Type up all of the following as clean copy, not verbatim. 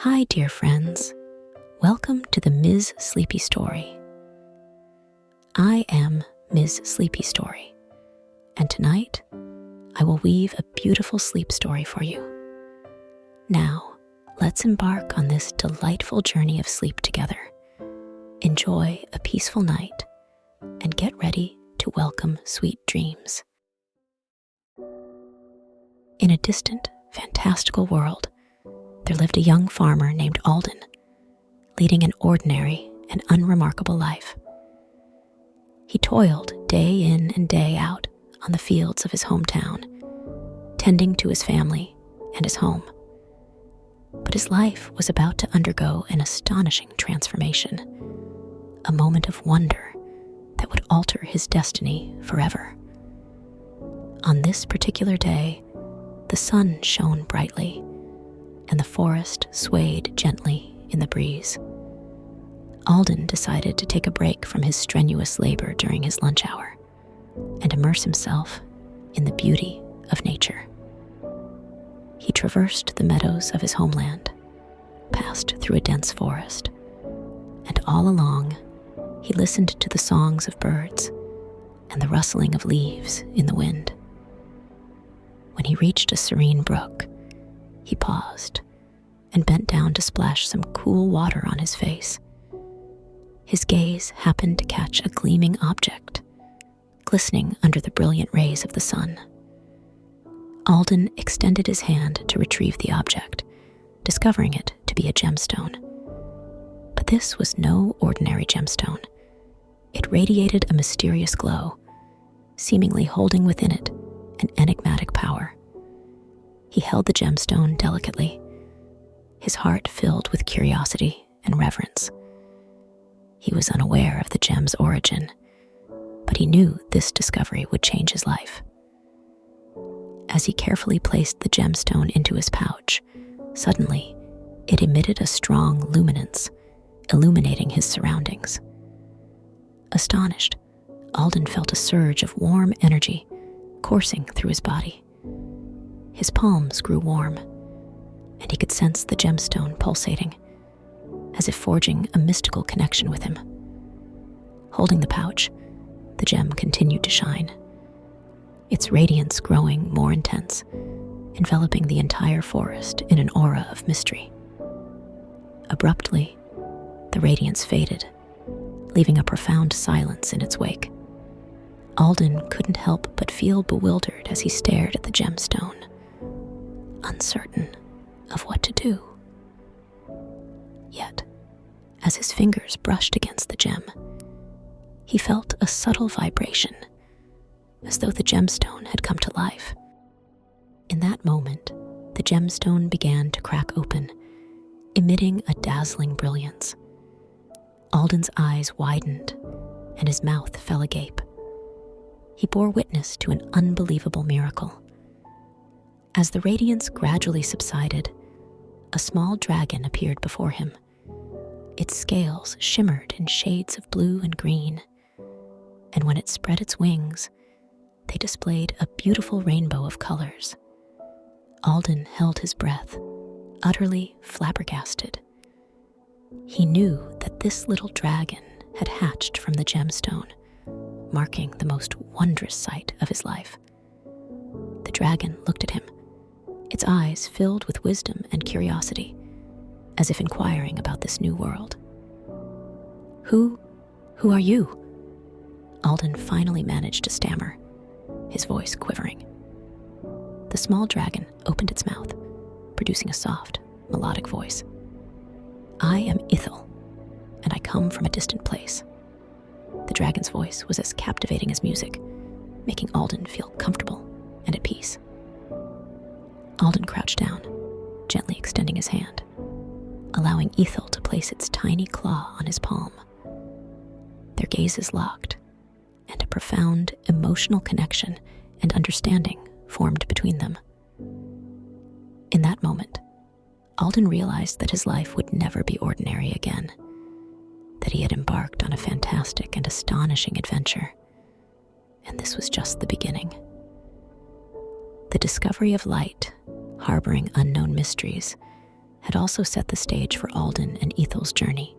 Hi, dear friends. Welcome to the Ms.Sleepy Story. I am Ms.Sleepy Story, and tonight I will weave a beautiful sleep story for you. Now, let's embark on this delightful journey of sleep together. Enjoy a peaceful night and get ready to welcome sweet dreams. In a distant, fantastical world, there lived a young farmer named Alden, leading an ordinary and unremarkable life. He toiled day in and day out on the fields of his hometown, tending to his family and his home. But his life was about to undergo an astonishing transformation, a moment of wonder that would alter his destiny forever. On this particular day, the sun shone brightly, and the forest swayed gently in the breeze. Alden decided to take a break from his strenuous labor during his lunch hour and immerse himself in the beauty of nature. He traversed the meadows of his homeland, passed through a dense forest, and all along he listened to the songs of birds and the rustling of leaves in the wind. When he reached a serene brook, he paused and bent down to splash some cool water on his face. His gaze happened to catch a gleaming object, glistening under the brilliant rays of the sun. Alden extended his hand to retrieve the object, discovering it to be a gemstone. But this was no ordinary gemstone. It radiated a mysterious glow, seemingly holding within it an enigmatic power. He held the gemstone delicately, his heart filled with curiosity and reverence. He was unaware of the gem's origin, but he knew this discovery would change his life. As he carefully placed the gemstone into his pouch, suddenly it emitted a strong luminance, illuminating his surroundings. Astonished, Alden felt a surge of warm energy coursing through his body. His palms grew warm, and he could sense the gemstone pulsating, as if forging a mystical connection with him. Holding the pouch, the gem continued to shine, its radiance growing more intense, enveloping the entire forest in an aura of mystery. Abruptly, the radiance faded, leaving a profound silence in its wake. Alden couldn't help but feel bewildered as he stared at the gemstone, uncertain of what to do. Yet, as his fingers brushed against the gem, he felt a subtle vibration, as though the gemstone had come to life. In that moment, the gemstone began to crack open, emitting a dazzling brilliance. Alden's eyes widened, and his mouth fell agape. He bore witness to an unbelievable miracle. As the radiance gradually subsided, a small dragon appeared before him. Its scales shimmered in shades of blue and green, and when it spread its wings, they displayed a beautiful rainbow of colors. Alden held his breath, utterly flabbergasted. He knew that this little dragon had hatched from the gemstone, marking the most wondrous sight of his life. The dragon looked at him, its eyes filled with wisdom and curiosity, as if inquiring about this new world. Who are you?" Alden finally managed to stammer, his voice quivering. The small dragon opened its mouth, producing a soft, melodic voice. "I am Ithel, and I come from a distant place." The dragon's voice was as captivating as music, making Alden feel comfortable and at peace. Alden crouched down, gently extending his hand, allowing Ithel to place its tiny claw on his palm. Their gazes locked, and a profound emotional connection and understanding formed between them. In that moment, Alden realized that his life would never be ordinary again, that he had embarked on a fantastic and astonishing adventure, and this was just the beginning. The discovery of light, harboring unknown mysteries, had also set the stage for Alden and Ithel's journey.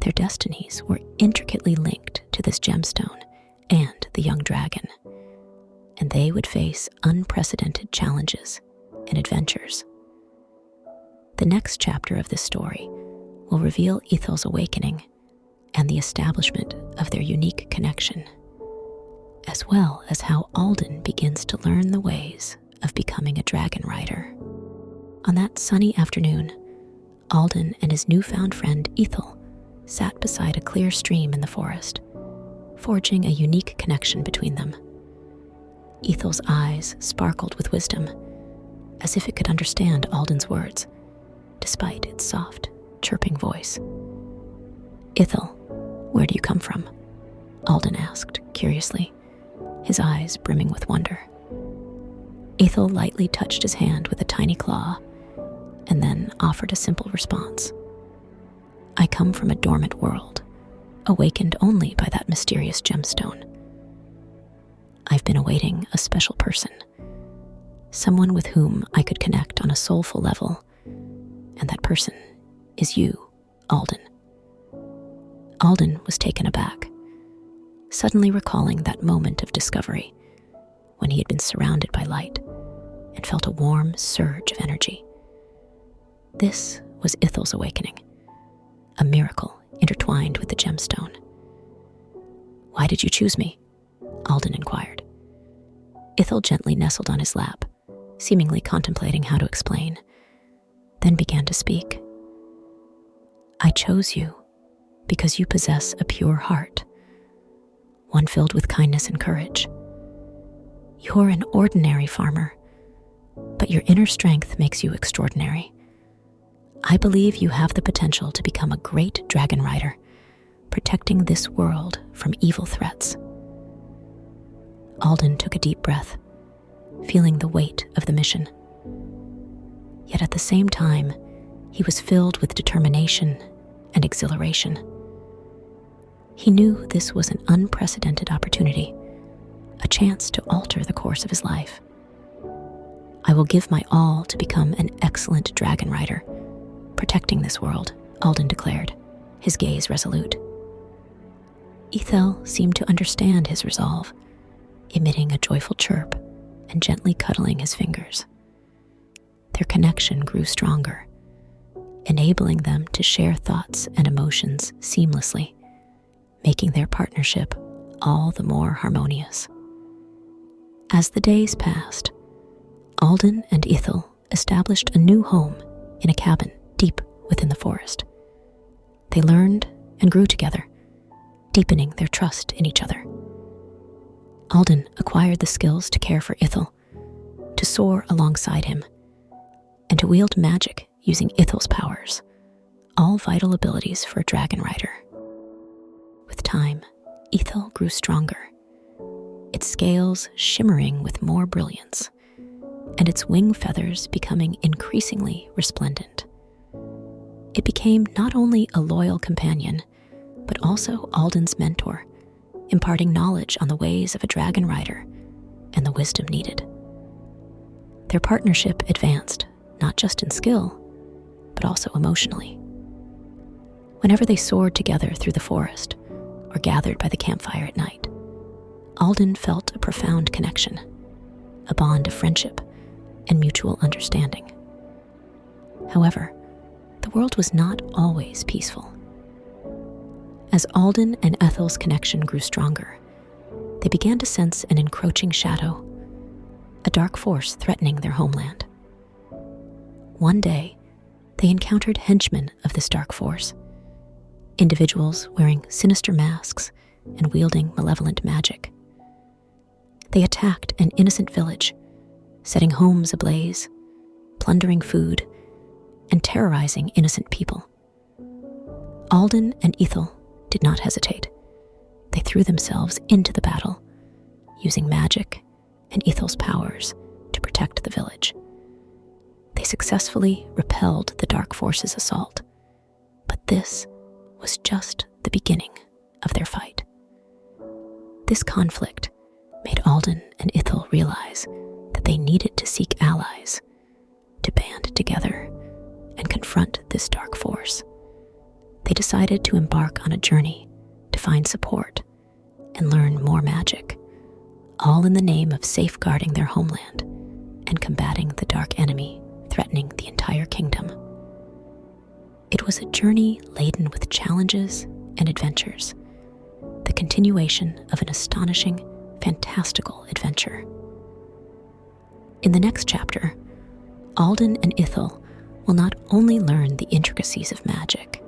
Their destinies were intricately linked to this gemstone and the young dragon, and they would face unprecedented challenges and adventures. The next chapter of this story will reveal Ithel's awakening and the establishment of their unique connection, as well as how Alden begins to learn the ways of becoming a dragon rider. On that sunny afternoon, Alden and his newfound friend Ithel sat beside a clear stream in the forest, forging a unique connection between them. Ithel's eyes sparkled with wisdom, as if it could understand Alden's words, despite its soft, chirping voice. "Ithel, where do you come from?" Alden asked, curiously, his eyes brimming with wonder. Ithel lightly touched his hand with a tiny claw, and then offered a simple response. "I come from a dormant world, awakened only by that mysterious gemstone. I've been awaiting a special person, someone with whom I could connect on a soulful level, and that person is you, Alden." Alden was taken aback, suddenly recalling that moment of discovery when he had been surrounded by light and felt a warm surge of energy. This was Ithel's awakening, a miracle intertwined with the gemstone. "Why did you choose me?" Alden inquired. Ithel gently nestled on his lap, seemingly contemplating how to explain, then began to speak. "I chose you because you possess a pure heart, one filled with kindness and courage. You're an ordinary farmer, but your inner strength makes you extraordinary. I believe you have the potential to become a great dragon rider, protecting this world from evil threats." Alden took a deep breath, feeling the weight of the mission. Yet at the same time, he was filled with determination and exhilaration. He knew this was an unprecedented opportunity, a chance to alter the course of his life. "I will give my all to become an excellent dragon rider, protecting this world," Alden declared, his gaze resolute. Ithel seemed to understand his resolve, emitting a joyful chirp and gently cuddling his fingers. Their connection grew stronger, enabling them to share thoughts and emotions seamlessly, making their partnership all the more harmonious. As the days passed, Alden and Ithel established a new home in a cabin deep within the forest. They learned and grew together, deepening their trust in each other. Alden acquired the skills to care for Ithel, to soar alongside him, and to wield magic using Ithel's powers, all vital abilities for a dragon rider. With time, Ithel grew stronger, its scales shimmering with more brilliance, and its wing feathers becoming increasingly resplendent. It became not only a loyal companion, but also Alden's mentor, imparting knowledge on the ways of a dragon rider and the wisdom needed. Their partnership advanced not just in skill, but also emotionally. Whenever they soared together through the forest or gathered by the campfire at night, Alden felt a profound connection, a bond of friendship and mutual understanding. However, the world was not always peaceful. As Alden and Ithel's connection grew stronger, they began to sense an encroaching shadow, a dark force threatening their homeland. One day, they encountered henchmen of this dark force, individuals wearing sinister masks and wielding malevolent magic. They attacked an innocent village, setting homes ablaze, plundering food, and terrorizing innocent people. Alden and Ithel did not hesitate. They threw themselves into the battle, using magic and Ithel's powers to protect the village. They successfully repelled the dark force's assault, but this was just the beginning of their fight. This conflict made Alden and Ithel realize that they needed to seek allies. to band together and confront this dark force. They decided to embark on a journey to find support and learn more magic, all in the name of safeguarding their homeland and combating the dark enemy threatening the entire kingdom. It was a journey laden with challenges and adventures, the continuation of an astonishing, fantastical adventure. In the next chapter, Alden and Ithel will not only learn the intricacies of magic,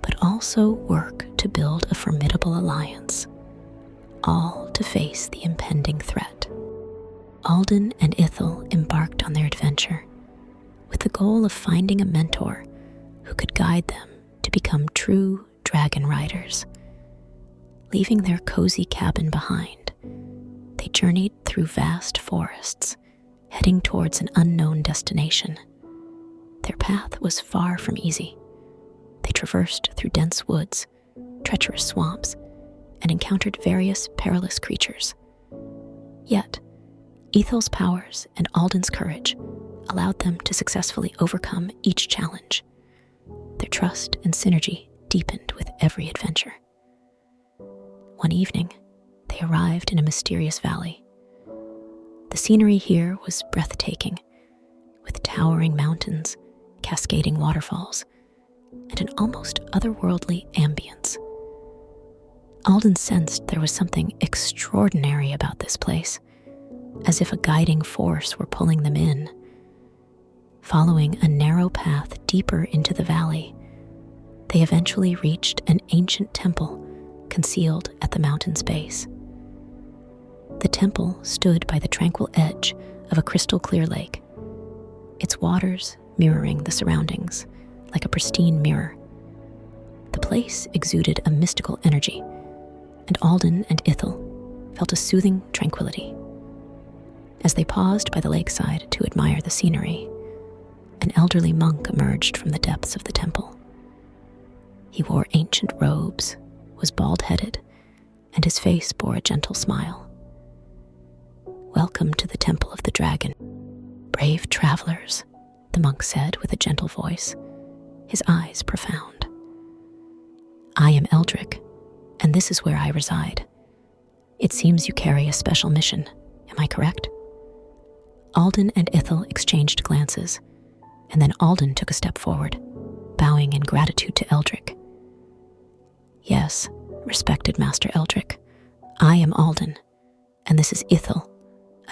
but also work to build a formidable alliance, all to face the impending threat. Alden and Ithel embarked on their adventure with the goal of finding a mentor who could guide them to become true dragon riders. Leaving their cozy cabin behind, they journeyed through vast forests, heading towards an unknown destination. Their path was far from easy. They traversed through dense woods, treacherous swamps, and encountered various perilous creatures. Yet, Ithel's powers and Alden's courage allowed them to successfully overcome each challenge. Their trust and synergy deepened with every adventure. One evening, they arrived in a mysterious valley. The scenery here was breathtaking, with towering mountains, cascading waterfalls, and an almost otherworldly ambience. Alden sensed there was something extraordinary about this place, as if a guiding force were pulling them in. Following a narrow path deeper into the valley, they eventually reached an ancient temple concealed at the mountain's base. The temple stood by the tranquil edge of a crystal-clear lake, its waters mirroring the surroundings like a pristine mirror. The place exuded a mystical energy, and Alden and Ithel felt a soothing tranquility. As they paused by the lakeside to admire the scenery, an elderly monk emerged from the depths of the temple. He wore ancient robes, was bald-headed, and his face bore a gentle smile. "Welcome to the Temple of the Dragon, brave travelers," the monk said with a gentle voice, his eyes profound. "I am Eldrick, and this is where I reside. It seems you carry a special mission, am I correct?" Alden and Ithel exchanged glances, and then Alden took a step forward, bowing in gratitude to Eldrick. "Yes, respected Master Eldrick, I am Alden, and this is Ithel,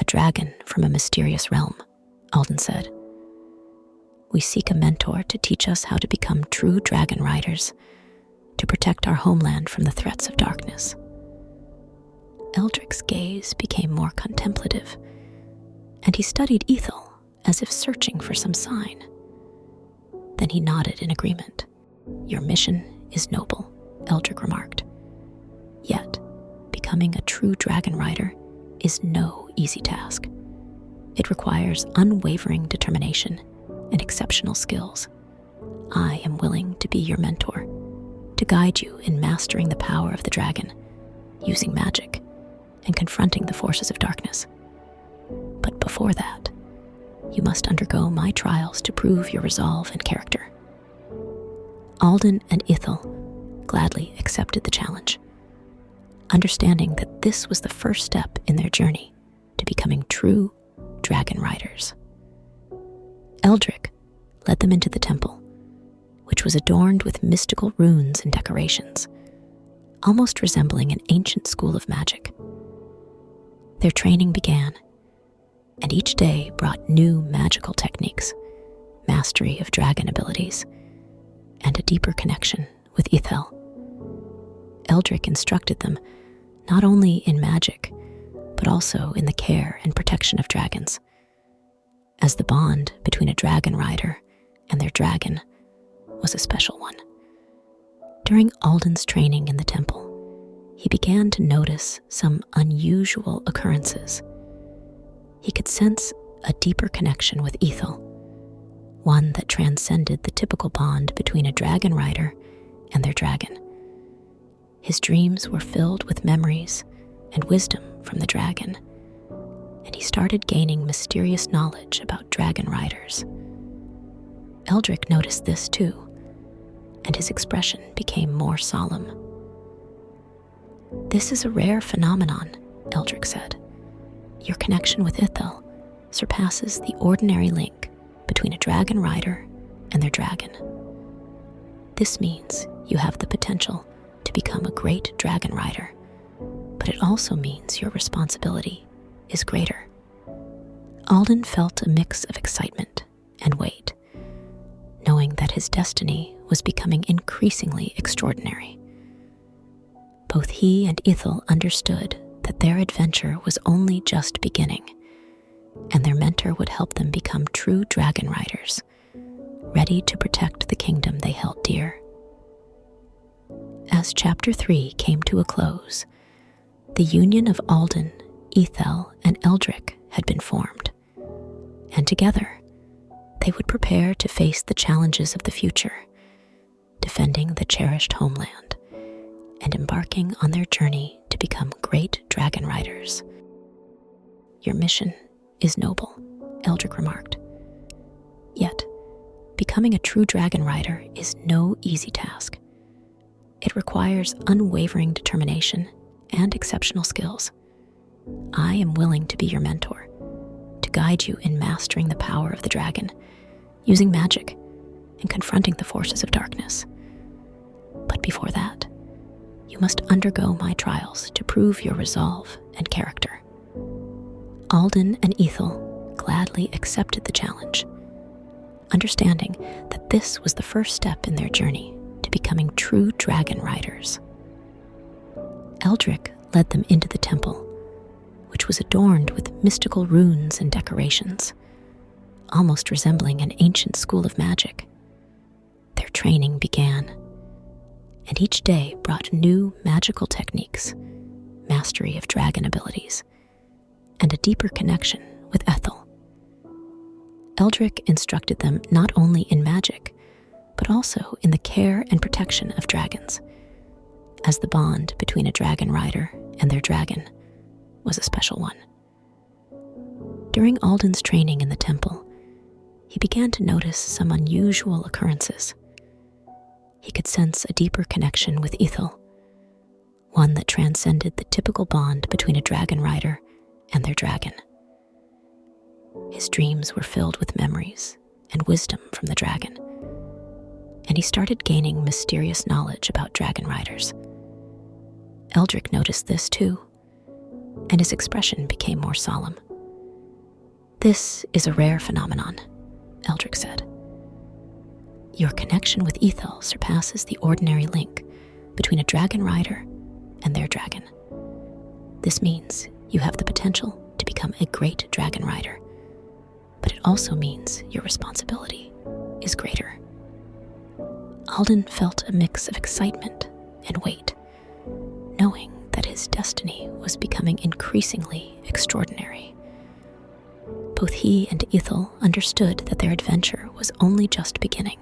a dragon from a mysterious realm," Alden said. "We seek a mentor to teach us how to become true dragon riders, to protect our homeland from the threats of darkness." Eldrick's gaze became more contemplative, and he studied Ithel as if searching for some sign. Then he nodded in agreement. "Your mission is noble," Eldrick remarked. "Yet, becoming a true dragon rider is no easy task. It requires unwavering determination and exceptional skills. I am willing to be your mentor, to guide you in mastering the power of the dragon, using magic, and confronting the forces of darkness. But before that, you must undergo my trials to prove your resolve and character." Alden and Ithel gladly accepted the challenge, understanding that this was the first step in their journey to becoming true dragon riders. Eldrick led them into the temple, which was adorned with mystical runes and decorations, almost resembling an ancient school of magic. Their training began, and each day brought new magical techniques, mastery of dragon abilities, and a deeper connection with Ithel. Eldrick instructed them not only in magic, but also in the care and protection of dragons, as the bond between a dragon rider and their dragon was a special one. During Alden's training in the temple, he began to notice some unusual occurrences. He could sense a deeper connection with Ithel, one that transcended the typical bond between a dragon rider and their dragon. His dreams were filled with memories and wisdom from the dragon, and he started gaining mysterious knowledge about dragon riders. Eldrick noticed this too, and his expression became more solemn. "This is a rare phenomenon," Eldrick said. "Your connection with Ithel surpasses the ordinary link between a dragon rider and their dragon. This means you have the potential to become a great dragon rider, but it also means your responsibility is greater." Alden felt a mix of excitement and weight, knowing that his destiny was becoming increasingly extraordinary. Both he and Ithel understood that their adventure was only just beginning, and their mentor would help them become true dragon riders, ready to protect the kingdom they held dear. As Chapter 3 came to a close, the union of Alden, Ithel, and Eldrick had been formed, and together they would prepare to face the challenges of the future, defending the cherished homeland and embarking on their journey to become great dragon riders. "Your mission is noble," Eldrick remarked. "Yet, becoming a true dragon rider is no easy task. It requires unwavering determination and exceptional skills. I am willing to be your mentor, to guide you in mastering the power of the dragon, using magic, and confronting the forces of darkness. But before that, you must undergo my trials to prove your resolve and character." Alden and Ithel gladly accepted the challenge, understanding that this was the first step in their journey to becoming true dragon riders. Eldrick led them into the temple, which was adorned with mystical runes and decorations, almost resembling an ancient school of magic. Their training began, and each day brought new magical techniques, mastery of dragon abilities, and a deeper connection with Ithel. Eldrick instructed them not only in magic, but also in the care and protection of dragons, as the bond between a dragon rider and their dragon was a special one. During Alden's training in the temple, he began to notice some unusual occurrences. He could sense a deeper connection with Ithel, one that transcended the typical bond between a dragon rider and their dragon. His dreams were filled with memories and wisdom from the dragon, and he started gaining mysterious knowledge about dragon riders. Eldrick noticed this too, and his expression became more solemn. "This is a rare phenomenon," Eldrick said. "Your connection with Ithel surpasses the ordinary link between a dragon rider and their dragon. This means you have the potential to become a great dragon rider, but it also means your responsibility is greater." Alden felt a mix of excitement and weight, knowing that his destiny was becoming increasingly extraordinary. Both he and Ithel understood that their adventure was only just beginning,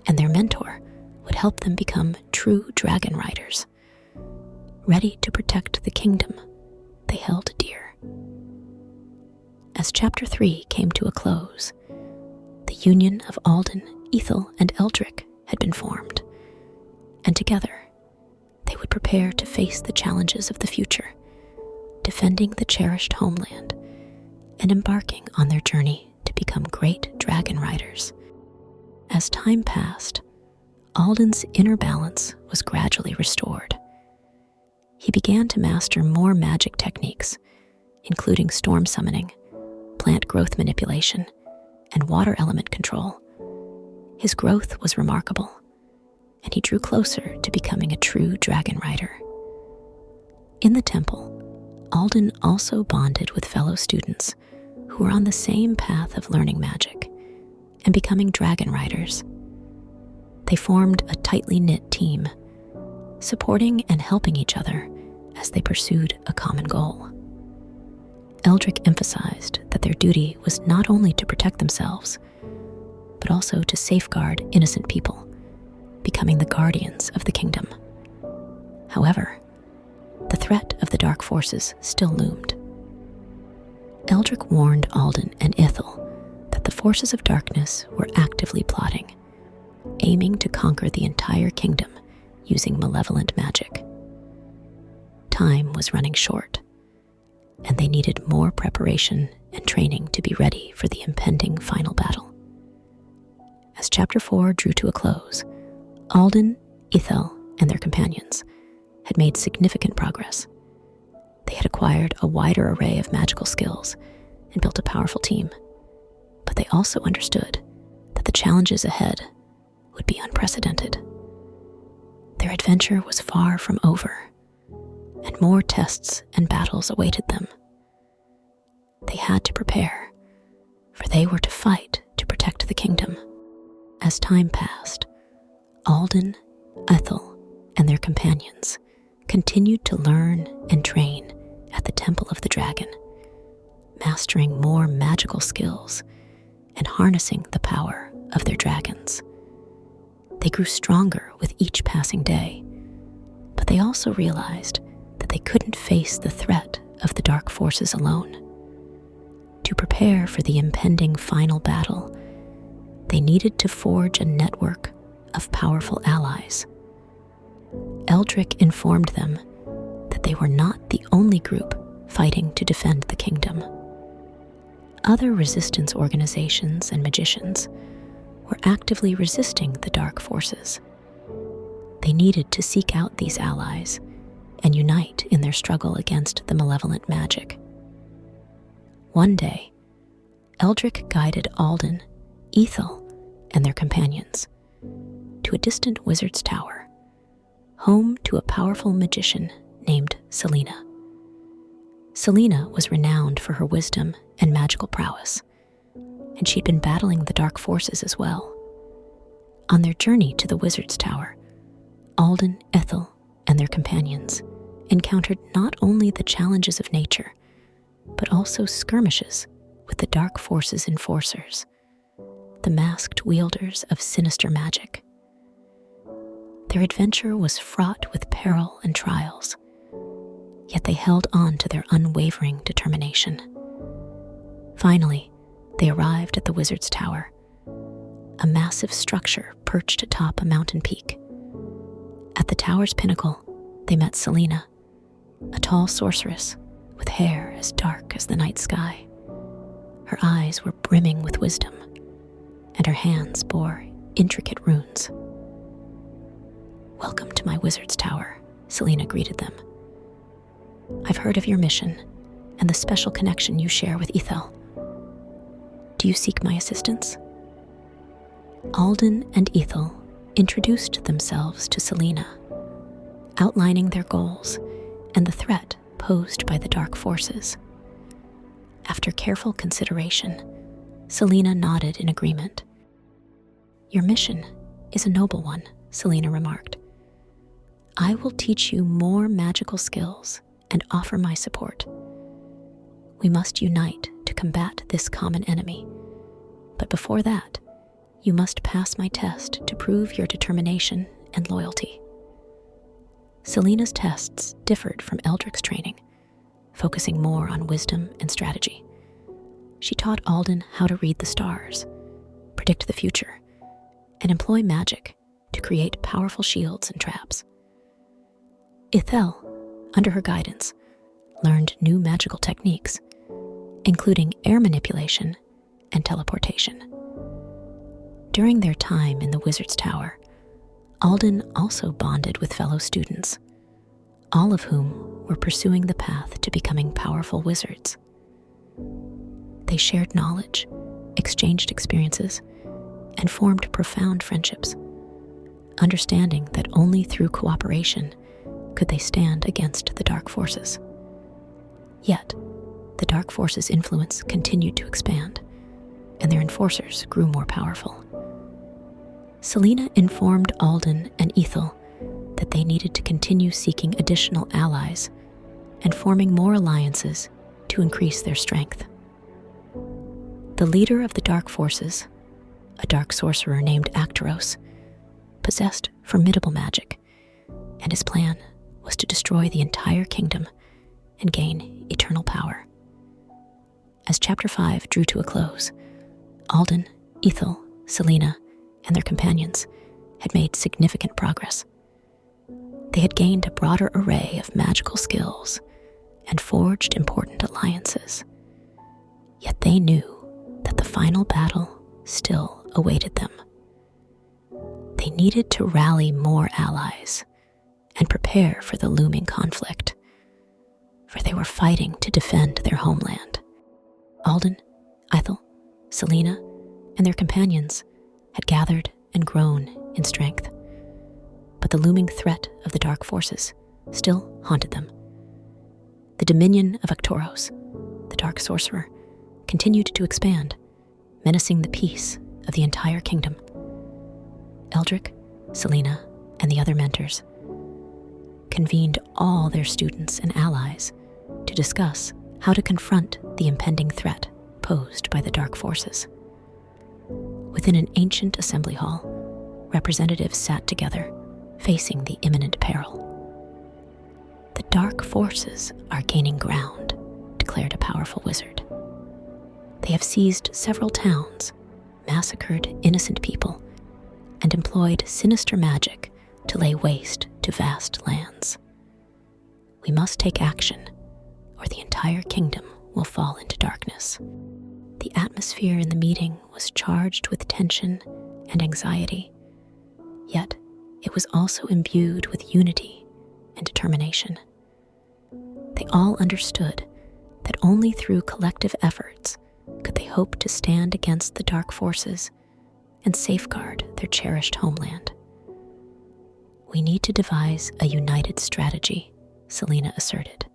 and their mentor would help them become true dragon riders, ready to protect the kingdom they held dear. As Chapter 3 came to a close, the union of Alden, Ithel, and Eldrick had been formed, and together they would prepare to face the challenges of the future, defending the cherished homeland and embarking on their journey to become great dragon riders. As time passed, Alden's inner balance was gradually restored. He began to master more magic techniques, including storm summoning, plant growth manipulation, and water element control. His growth was remarkable, and he drew closer to becoming a true dragon rider. In the temple, Alden also bonded with fellow students who were on the same path of learning magic and becoming dragon riders. They formed a tightly knit team, supporting and helping each other as they pursued a common goal. Eldrick emphasized that their duty was not only to protect themselves, but also to safeguard innocent people, becoming the guardians of the kingdom. However, the threat of the dark forces still loomed. Eldrick warned Alden and Ithel that the forces of darkness were actively plotting, aiming to conquer the entire kingdom using malevolent magic. Time was running short, and they needed more preparation and training to be ready for the impending final battle. As Chapter 4 drew to a close, Alden, Ithel, and their companions had made significant progress. They had acquired a wider array of magical skills and built a powerful team, but they also understood that the challenges ahead would be unprecedented. Their adventure was far from over, and more tests and battles awaited them. They had to prepare, for they were to fight to protect the kingdom. As time passed, Alden, Ithel, and their companions continued to learn and train at the Temple of the Dragon, mastering more magical skills and harnessing the power of their dragons. They grew stronger with each passing day, but they also realized that they couldn't face the threat of the dark forces alone. To prepare for the impending final battle, they needed to forge a network of powerful allies. Eldrick informed them that they were not the only group fighting to defend the kingdom. Other resistance organizations and magicians were actively resisting the dark forces. They needed to seek out these allies and unite in their struggle against the malevolent magic. One day, Eldrick guided Alden, Ithel, and their companions to a distant wizard's tower, home to a powerful magician named Selena. Selena was renowned for her wisdom and magical prowess, and she'd been battling the dark forces as well. On their journey to the wizard's tower, Alden, Ithel, and their companions encountered not only the challenges of nature, but also skirmishes with the dark forces' enforcers, the masked wielders of sinister magic. Their adventure was fraught with peril and trials, yet they held on to their unwavering determination. Finally, they arrived at the wizard's tower, a massive structure perched atop a mountain peak. At the tower's pinnacle, they met Selena, a tall sorceress with hair as dark as the night sky. Her eyes were brimming with wisdom, and her hands bore intricate runes. "Welcome to my wizard's tower," Selena greeted them. "I've heard of your mission and the special connection you share with Ithel. Do you seek my assistance?" Alden and Ithel introduced themselves to Selena, outlining their goals and the threat posed by the dark forces. After careful consideration, Selena nodded in agreement. "Your mission is a noble one," Selena remarked. "I will teach you more magical skills and offer my support. We must unite to combat this common enemy. But before that, you must pass my test to prove your determination and loyalty." Selena's tests differed from Eldrick's training, focusing more on wisdom and strategy. She taught Alden how to read the stars, predict the future, and employ magic to create powerful shields and traps. Ithel, under her guidance, learned new magical techniques, including air manipulation and teleportation. During their time in the wizard's tower, Alden also bonded with fellow students, all of whom were pursuing the path to becoming powerful wizards. They shared knowledge, exchanged experiences, and formed profound friendships, understanding that only through cooperation could they stand against the dark forces. Yet, the dark forces' influence continued to expand, and their enforcers grew more powerful. Selena informed Alden and Ithel that they needed to continue seeking additional allies and forming more alliances to increase their strength. The leader of the dark forces, a dark sorcerer named Actoros, possessed formidable magic, and his plan was to destroy the entire kingdom and gain eternal power. As Chapter 5 drew to a close, Alden, Ithel, Selena, and their companions had made significant progress. They had gained a broader array of magical skills and forged important alliances. Yet they knew that the final battle still awaited them. They needed to rally more allies and prepare for the looming conflict, for they were fighting to defend their homeland. Alden, Ithel, Selena, and their companions had gathered and grown in strength, but the looming threat of the dark forces still haunted them. The dominion of Arcturus, the dark sorcerer, continued to expand, menacing the peace of the entire kingdom. Eldrick, Selena, and the other mentors convened all their students and allies to discuss how to confront the impending threat posed by the dark forces. Within an ancient assembly hall, representatives sat together, facing the imminent peril. "The dark forces are gaining ground," declared a powerful wizard. "They have seized several towns, massacred innocent people, and employed sinister magic to lay waste to vast lands. We must take action, or the entire kingdom will fall into darkness." The atmosphere in the meeting was charged with tension and anxiety, yet it was also imbued with unity and determination. They all understood that only through collective efforts could they hope to stand against the dark forces and safeguard their cherished homeland. "We need to devise a united strategy," Selena asserted.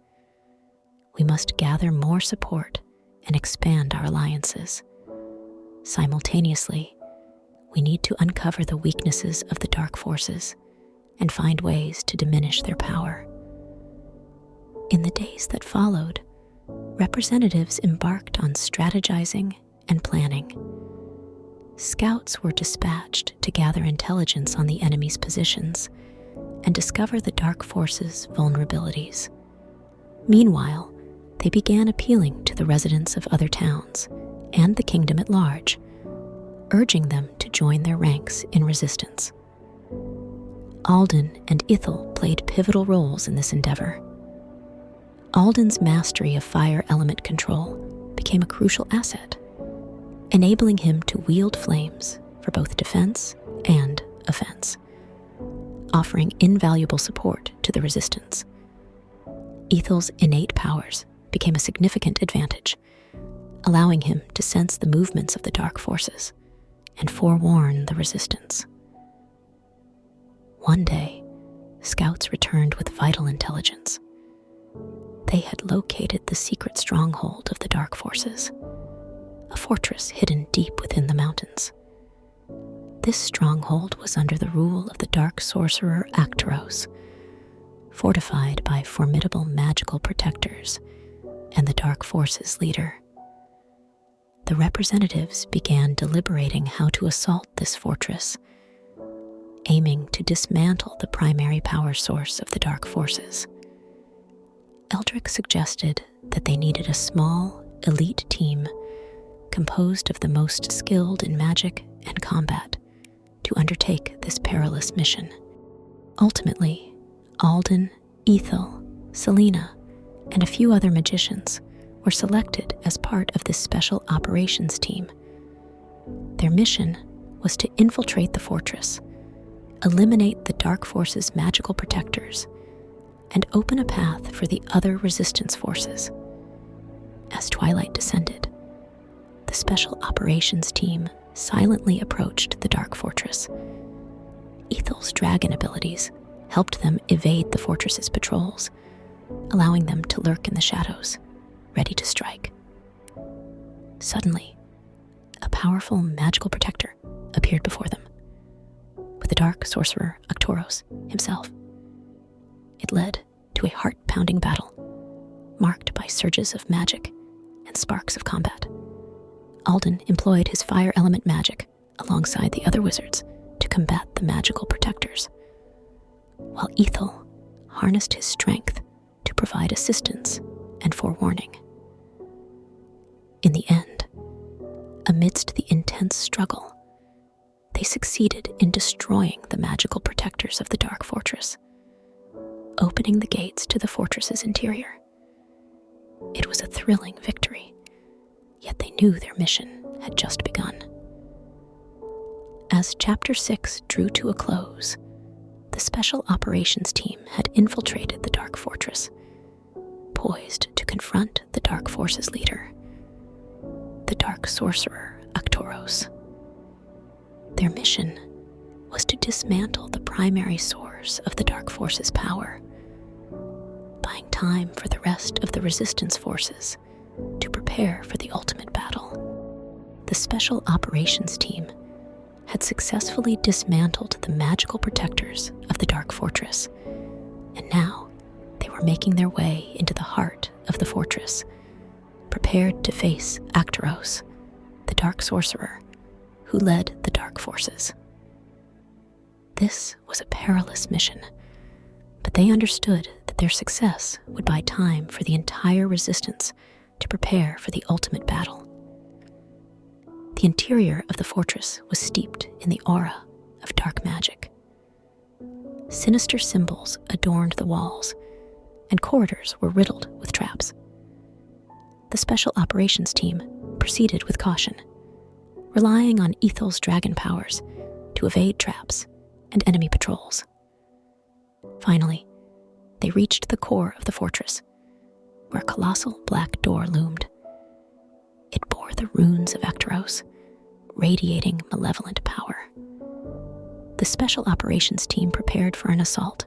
"We must gather more support and expand our alliances. Simultaneously, we need to uncover the weaknesses of the dark forces and find ways to diminish their power." In the days that followed, representatives embarked on strategizing and planning. Scouts were dispatched to gather intelligence on the enemy's positions and discover the dark forces' vulnerabilities. Meanwhile, they began appealing to the residents of other towns and the kingdom at large, urging them to join their ranks in resistance. Alden and Ithel played pivotal roles in this endeavor. Alden's mastery of fire element control became a crucial asset, enabling him to wield flames for both defense and offense, offering invaluable support to the resistance. Ithel's innate powers became a significant advantage, allowing him to sense the movements of the dark forces and forewarn the resistance. One day, scouts returned with vital intelligence. They had located the secret stronghold of the dark forces, a fortress hidden deep within the mountains. This stronghold was under the rule of the dark sorcerer Arcturus, fortified by formidable magical protectors and the dark forces leader. The representatives began deliberating how to assault this fortress, aiming to dismantle the primary power source of the dark forces. Eldrick suggested that they needed a small, elite team composed of the most skilled in magic and combat to undertake this perilous mission. Ultimately, Alden, Ithel, Selena, and a few other magicians were selected as part of this special operations team. Their mission was to infiltrate the fortress, eliminate the dark forces' magical protectors, and open a path for the other resistance forces. As twilight descended, the special operations team silently approached the dark fortress. Ithel's dragon abilities helped them evade the fortress's patrols, allowing them to lurk in the shadows, ready to strike. Suddenly, a powerful magical protector appeared before them, with the dark sorcerer Arcturus himself. It led to a heart-pounding battle, marked by surges of magic and sparks of combat. Alden employed his fire element magic alongside the other wizards to combat the magical protectors, while Ithel harnessed his strength to provide assistance and forewarning. In the end, amidst the intense struggle, they succeeded in destroying the magical protectors of the Dark Fortress, opening the gates to the fortress's interior. It was a thrilling victory, yet they knew their mission had just begun. As Chapter 6 drew to a close, the Special Operations Team had infiltrated the Dark Fortress, poised to confront the Dark Forces leader, the Dark Sorcerer Arcturus. Their mission was to dismantle the primary source of the Dark Forces' power, buying time for the rest of the Resistance forces to prepare for the ultimate battle. The Special Operations Team had successfully dismantled the magical protectors of the Dark Fortress, and now they were making their way into the heart of the fortress, prepared to face Arcturus, the Dark Sorcerer, who led the Dark Forces. This was a perilous mission, but they understood that their success would buy time for the entire Resistance to prepare for the ultimate battle. The interior of the fortress was steeped in the aura of dark magic. Sinister symbols adorned the walls, and corridors were riddled with traps. The Special Operations Team proceeded with caution, relying on Ithel's dragon powers to evade traps and enemy patrols. Finally, they reached the core of the fortress, where a colossal black door loomed. It bore the runes of Arcturus, radiating malevolent power. The Special Operations Team prepared for an assault,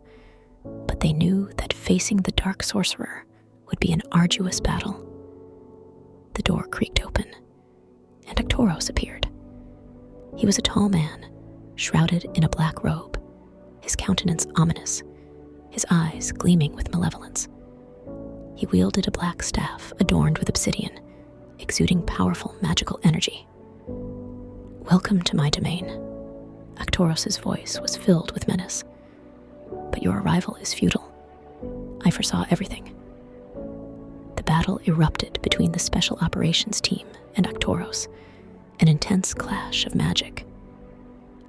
but they knew that facing the Dark Sorcerer would be an arduous battle. The door creaked open, and Arcturus appeared. He was a tall man, shrouded in a black robe, his countenance ominous, his eyes gleaming with malevolence. He wielded a black staff adorned with obsidian, exuding powerful magical energy. "Welcome to my domain." Arcturus's voice was filled with menace. "But your arrival is futile. I foresaw everything." The battle erupted between the Special Operations Team and Arcturus, an intense clash of magic.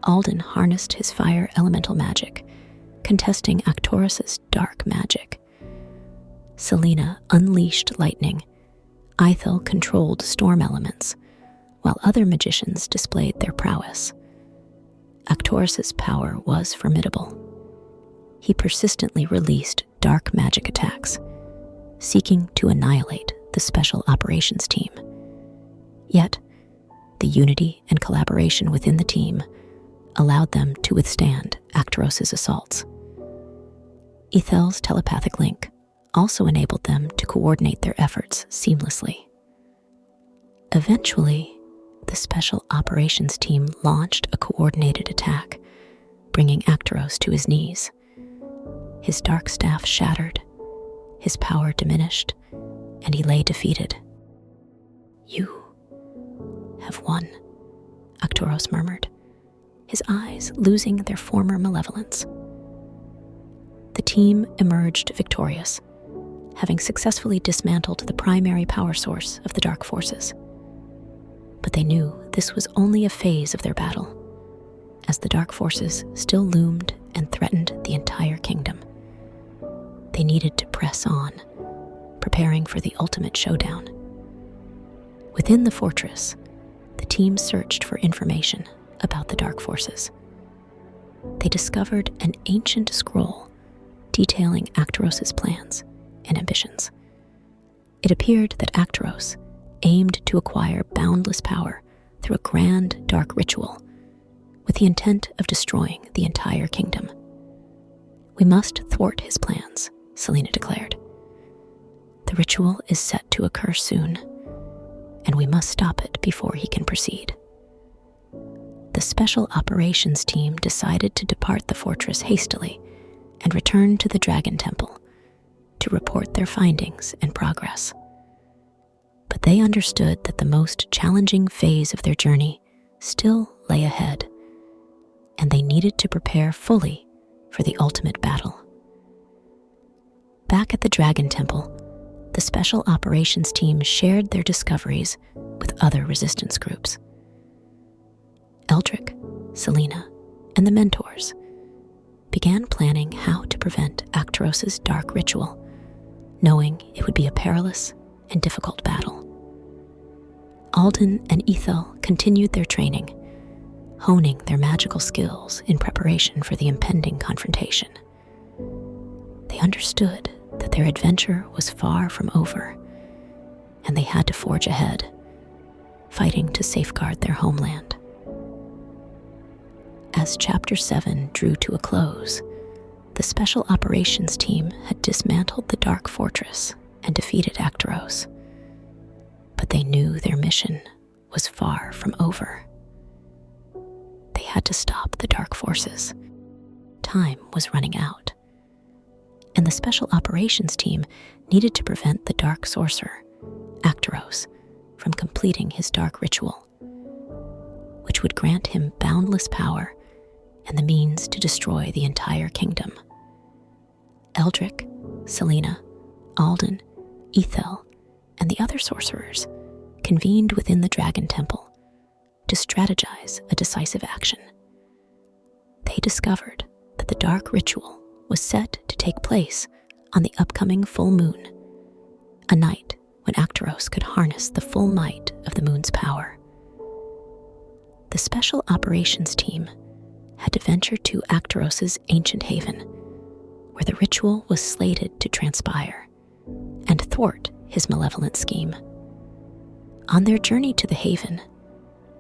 Alden harnessed his fire elemental magic, contesting Arcturus's dark magic. Selena unleashed lightning. Ithel controlled storm elements, while other magicians displayed their prowess. Arcturus's power was formidable. He persistently released dark magic attacks, seeking to annihilate the Special Operations Team. Yet, the unity and collaboration within the team allowed them to withstand Arcturus's assaults. Ithel's telepathic link also enabled them to coordinate their efforts seamlessly. Eventually, the Special Operations Team launched a coordinated attack, bringing Arcturus to his knees. His dark staff shattered, his power diminished, and he lay defeated. "You have won," Arcturus murmured, his eyes losing their former malevolence. The team emerged victorious, having successfully dismantled the primary power source of the Dark Forces. But they knew this was only a phase of their battle, as the Dark Forces still loomed and threatened the entire kingdom. They needed to press on, preparing for the ultimate showdown. Within the fortress, the team searched for information about the Dark Forces. They discovered an ancient scroll detailing Arcturus's plans and ambitions. It appeared that Arcturus aimed to acquire boundless power through a grand dark ritual, with the intent of destroying the entire kingdom. "We must thwart his plans," Selena declared. "The ritual is set to occur soon, and we must stop it before he can proceed." The Special Operations Team decided to depart the fortress hastily and return to the Dragon Temple to report their findings and progress. But they understood that the most challenging phase of their journey still lay ahead, and they needed to prepare fully for the ultimate battle. Back at the Dragon Temple, the Special Operations Team shared their discoveries with other resistance groups. Eldrick, Selena, and the mentors began planning how to prevent Actaros's dark ritual, knowing it would be a perilous and difficult battle. Alden and Ithel continued their training, honing their magical skills in preparation for the impending confrontation. They understood that their adventure was far from over, and they had to forge ahead, fighting to safeguard their homeland. As Chapter 7 drew to a close, the Special Operations Team had dismantled the Dark Fortress and defeated Actaros. But they knew their mission was far from over. They had to stop the dark forces. Time was running out, and the Special Operations Team needed to prevent the Dark Sorcerer, Actaros, from completing his dark ritual, which would grant him boundless power and the means to destroy the entire kingdom. Eldrick, Selena, Alden, Ithel, and the other sorcerers convened within the Dragon Temple to strategize a decisive action. They discovered that the dark ritual was set to take place on the upcoming full moon, a night when Actaros could harness the full might of the moon's power. The Special Operations Team had to venture to Actaros's ancient haven, where the ritual was slated to transpire, and thwart his malevolent scheme. On their journey to the haven,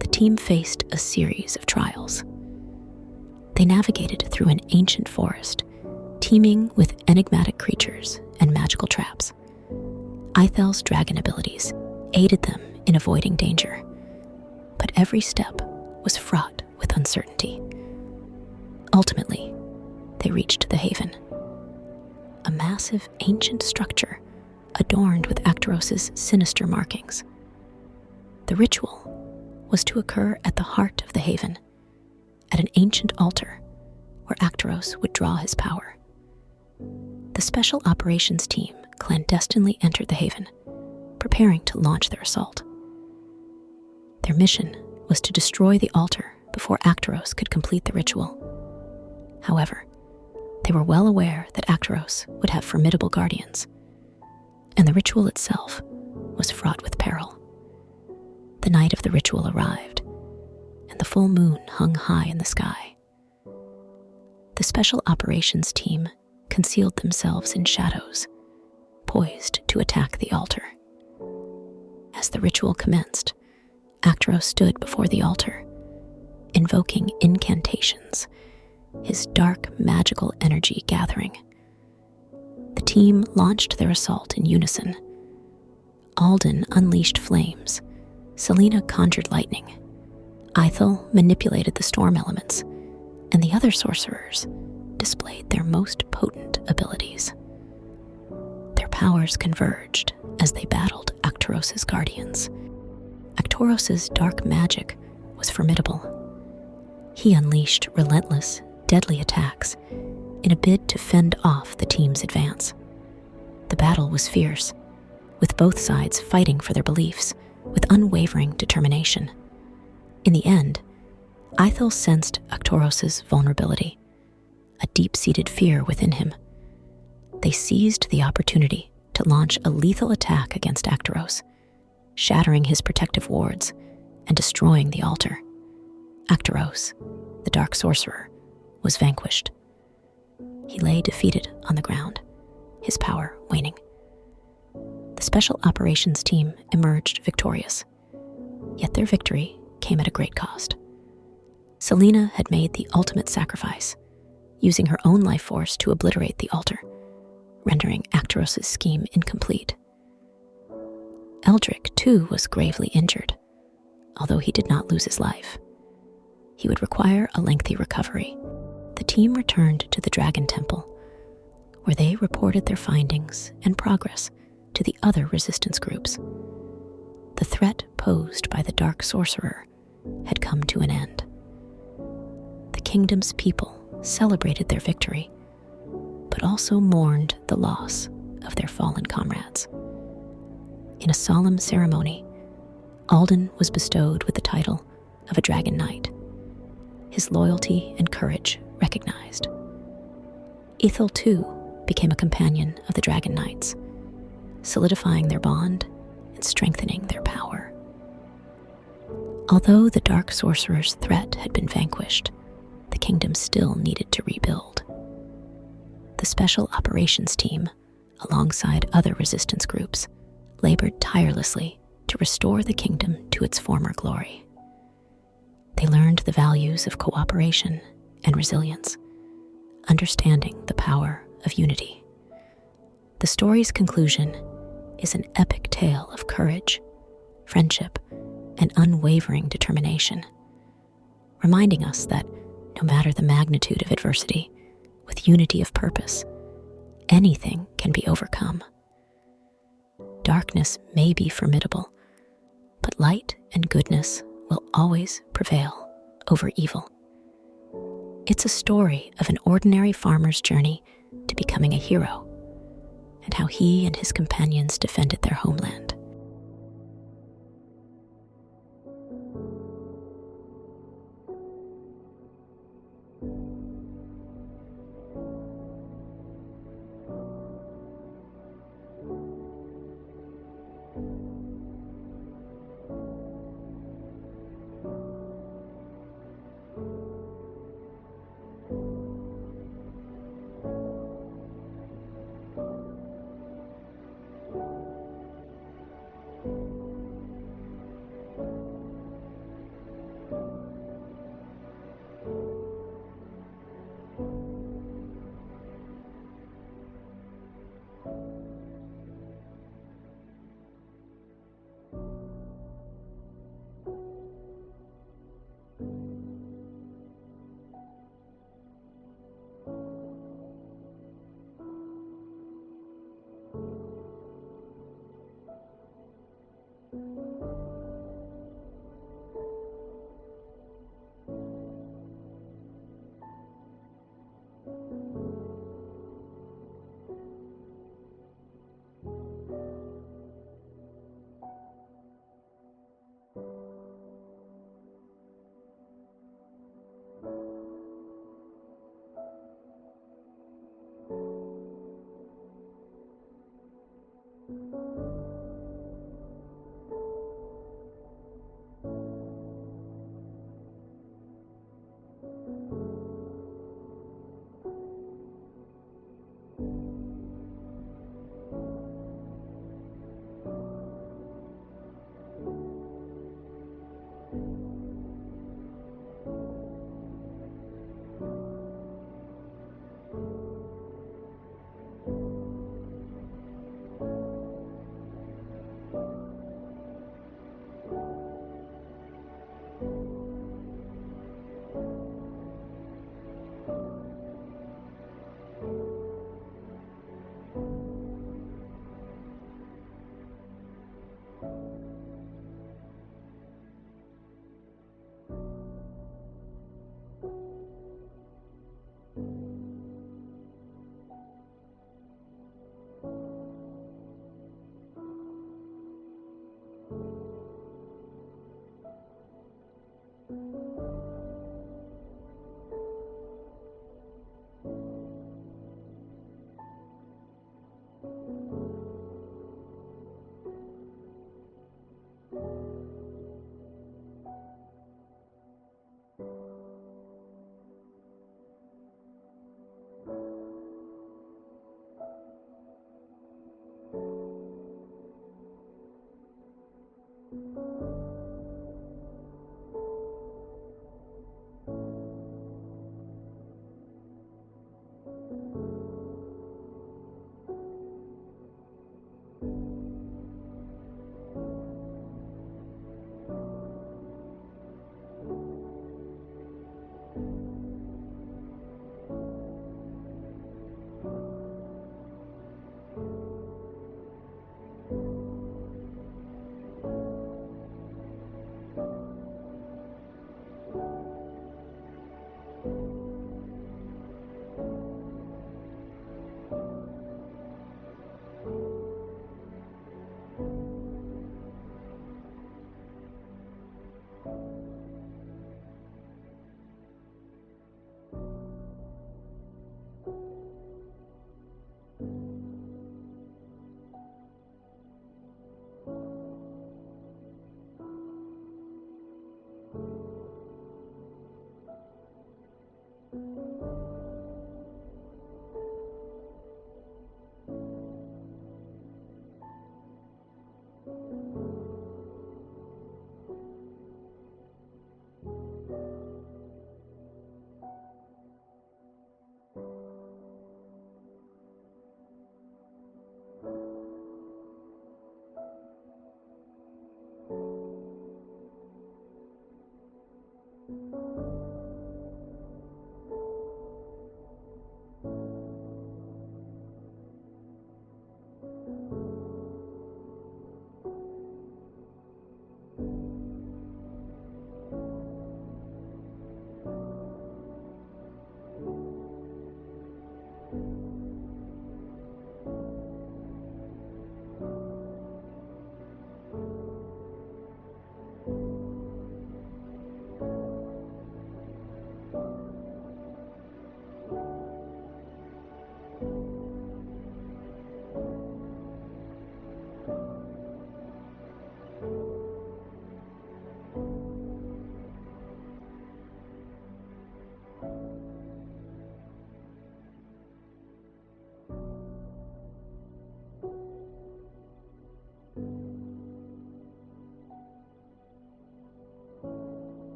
the team faced a series of trials. They navigated through an ancient forest, teeming with enigmatic creatures and magical traps. Ithel's dragon abilities aided them in avoiding danger, but every step was fraught with uncertainty. Ultimately, they reached the haven, a massive ancient structure adorned with Actaros's sinister markings. The ritual was to occur at the heart of the haven, at an ancient altar where Actaros would draw his power. The Special Operations Team clandestinely entered the haven, preparing to launch their assault. Their mission was to destroy the altar before Actaros could complete the ritual. However, they were well aware that Actaros would have formidable guardians, and the ritual itself was fraught with peril. The night of the ritual arrived, and the full moon hung high in the sky. The Special Operations Team concealed themselves in shadows, poised to attack the altar. As the ritual commenced, Actaros stood before the altar, invoking incantations, his dark magical energy gathering. The team launched their assault in unison. Alden unleashed flames, Selena conjured lightning, Ithel manipulated the storm elements, and the other sorcerers displayed their most potent abilities. Their powers converged as they battled Actaros's guardians. Actaros's dark magic was formidable. He unleashed relentless, deadly attacks in a bid to fend off the team's advance. The battle was fierce, with both sides fighting for their beliefs with unwavering determination. In the end, Ithel sensed Actaros's vulnerability, a deep-seated fear within him. They seized the opportunity to launch a lethal attack against Actaros, shattering his protective wards and destroying the altar. Actaros, the dark sorcerer, was vanquished. He lay defeated on the ground, his power waning. The Special Operations Team emerged victorious, yet their victory came at a great cost. Selena had made the ultimate sacrifice, using her own life force to obliterate the altar, rendering Actaros's scheme incomplete. Eldrick, too, was gravely injured, although he did not lose his life. He would require a lengthy recovery. The team returned to the Dragon Temple, where they reported their findings and progress to the other resistance groups. The threat posed by the Dark Sorcerer had come to an end. The kingdom's people celebrated their victory, but also mourned the loss of their fallen comrades. In a solemn ceremony, Alden was bestowed with the title of a Dragon Knight, his loyalty and courage recognized. Ithel, too, became a companion of the Dragon Knights, solidifying their bond and strengthening their power. Although the dark sorcerer's threat had been vanquished, the kingdom still needed to rebuild. The Special Operations Team, alongside other resistance groups, labored tirelessly to restore the kingdom to its former glory. They learned the values of cooperation and resilience, understanding the power of unity. The story's conclusion is an epic tale of courage, friendship, and unwavering determination, reminding us that no matter the magnitude of adversity, with unity of purpose, anything can be overcome. Darkness may be formidable, but light and goodness will always prevail over evil. It's a story of an ordinary farmer's journey to becoming a hero, and how he and his companions defended their homeland.